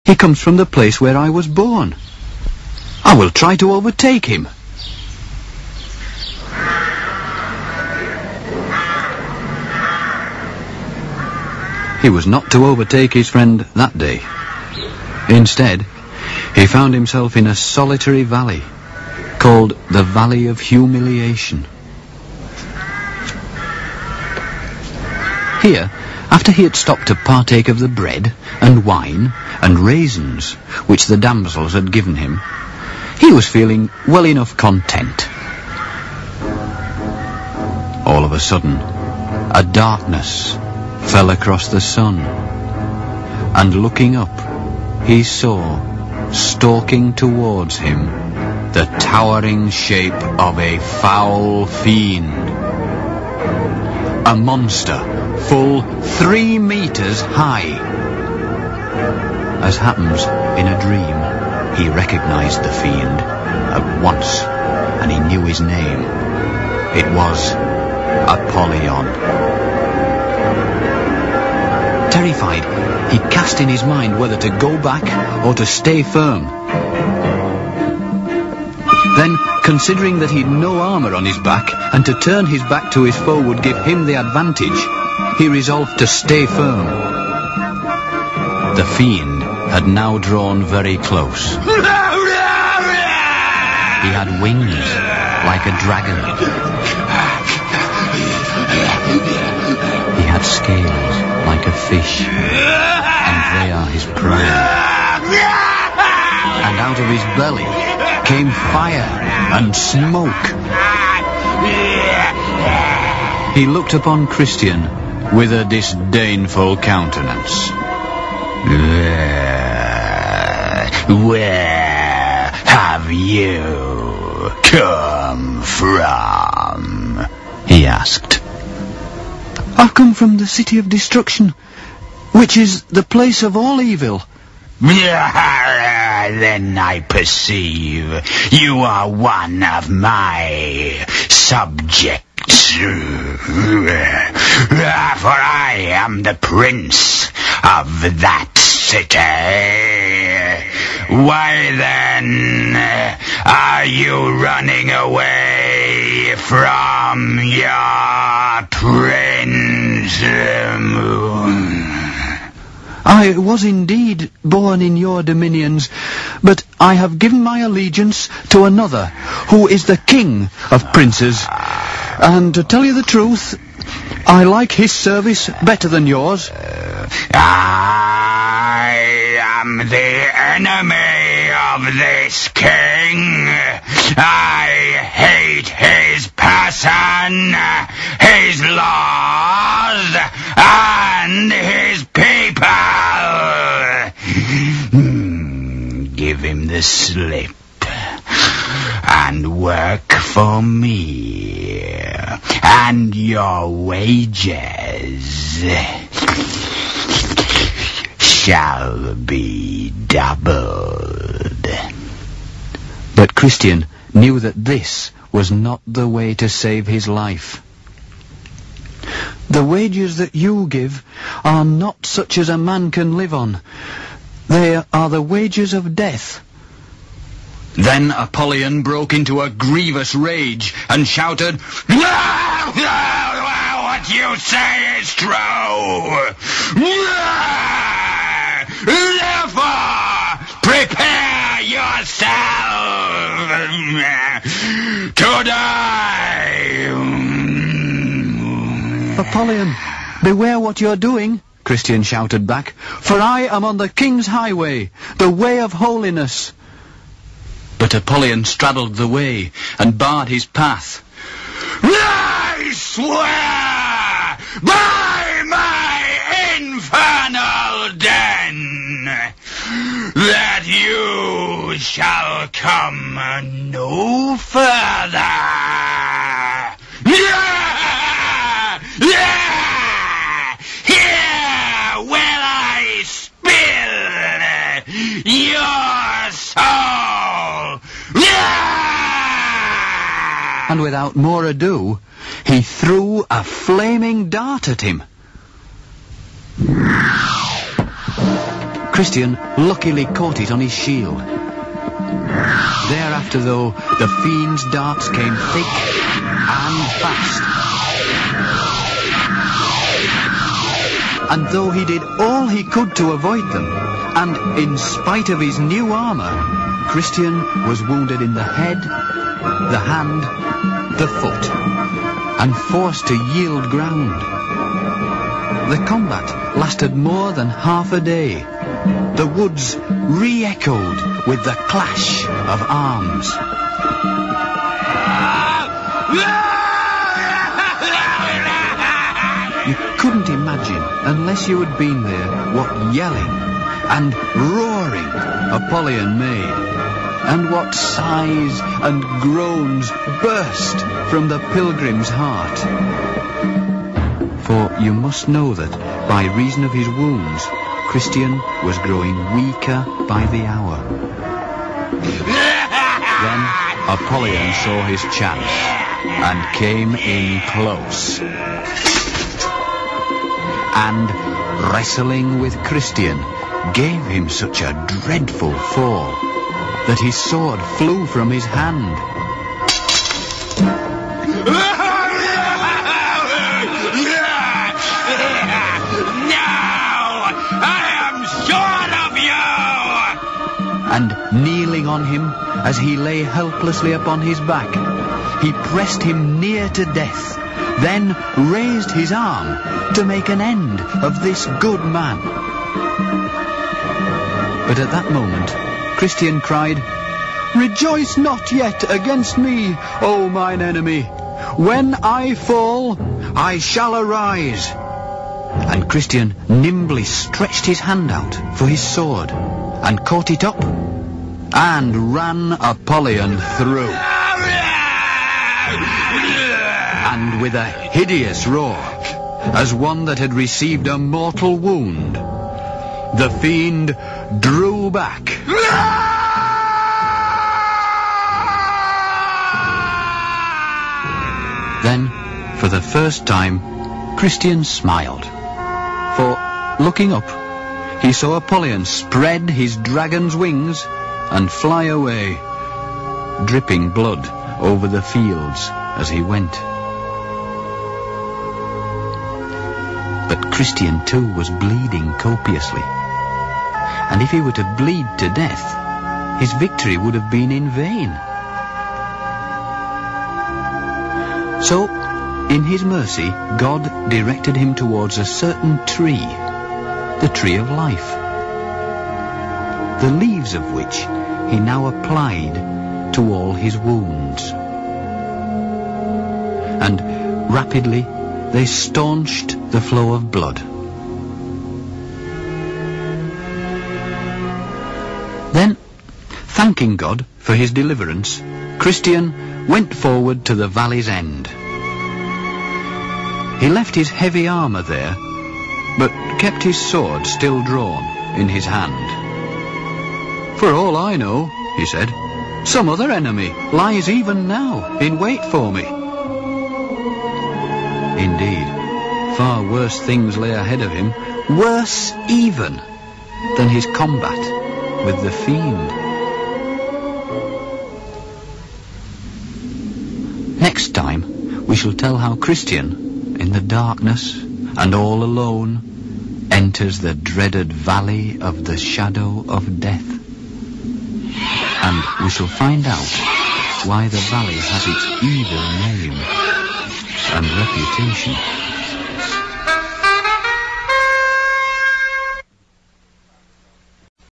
He comes from the place where I was born. I will try to overtake him. He was not to overtake his friend that day. Instead, he found himself in a solitary valley called the Valley of Humiliation. Here, after he had stopped to partake of the bread and wine and raisins which the damsels had given him, he was feeling well enough content. All of a sudden, a darkness fell across the sun, and looking up, he saw, stalking towards him, the towering shape of a foul fiend. A monster, full 3 meters high. As happens in a dream, he recognized the fiend at once, and he knew his name. It was Apollyon. Terrified, he cast in his mind whether to go back or to stay firm. Then, considering that he'd no armour on his back, and to turn his back to his foe would give him the advantage, he resolved to stay firm. The fiend had now drawn very close. He had wings like a dragon. He had scales like a fish, and they are his pride. And out of his belly came fire and smoke. He looked upon Christian with a disdainful countenance. Where have you come from? He asked. I've come from the city of destruction, which is the place of all evil. Then I perceive you are one of my subjects. For I am the prince of that city. Why then are you running away from your prince? I was indeed born in your dominions, but I have given my allegiance to another, who is the king of princes. And to tell you the truth, I like his service better than yours. I am the enemy of this king. I hate his person, his laws, and his people. Give him the slip and work for me, and your wages shall be doubled. But Christian knew that this was not the way to save his life. The wages that you give are not such as a man can live on. They are the wages of death. Then Apollyon broke into a grievous rage and shouted, What you say is true! Therefore, prepare yourself to die! Apollyon, beware what you're doing, Christian shouted back, for I am on the king's highway, the way of holiness. But Apollyon straddled the way and barred his path. I swear by my infernal den that you shall come no further. Here will I spill your soul. And without more ado, he threw a flaming dart at him. Christian luckily caught it on his shield. Thereafter, though, the fiend's darts came thick and fast. And though he did all he could to avoid them, and in spite of his new armour, Christian was wounded in the head, the hand, the foot, and forced to yield ground. The combat lasted more than half a day. The woods re-echoed with the clash of arms. You couldn't imagine, unless you had been there, what yelling and roaring Apollyon made, and what sighs and groans burst from the pilgrim's heart. For you must know that, by reason of his wounds, Christian was growing weaker by the hour. Then Apollyon saw his chance and came in close. And, wrestling with Christian, gave him such a dreadful fall that his sword flew from his hand. And kneeling on him as he lay helplessly upon his back, he pressed him near to death, then raised his arm to make an end of this good man. But at that moment, Christian cried, "Rejoice not yet against me, O mine enemy. When I fall, I shall arise." And Christian nimbly stretched his hand out for his sword, and caught it up, and ran Apollyon through. And with a hideous roar, as one that had received a mortal wound, the fiend drew back. Then, for the first time, Christian smiled, for, looking up, he saw Apollyon spread his dragon's wings and fly away, dripping blood over the fields as he went. But Christian too was bleeding copiously, and if he were to bleed to death, his victory would have been in vain. So, in his mercy, God directed him towards a certain tree, the tree of life, the leaves of which he now applied to all his wounds. And rapidly they staunched the flow of blood. Then, thanking God for his deliverance, Christian went forward to the valley's end. He left his heavy armour there, but kept his sword still drawn in his hand. "For all I know," he said, "some other enemy lies even now in wait for me." Indeed, far worse things lay ahead of him, worse even than his combat with the fiend. Next time, we shall tell how Christian, in the darkness and all alone, enters the dreaded valley of the shadow of death. And we shall find out why the valley has its evil name and reputation.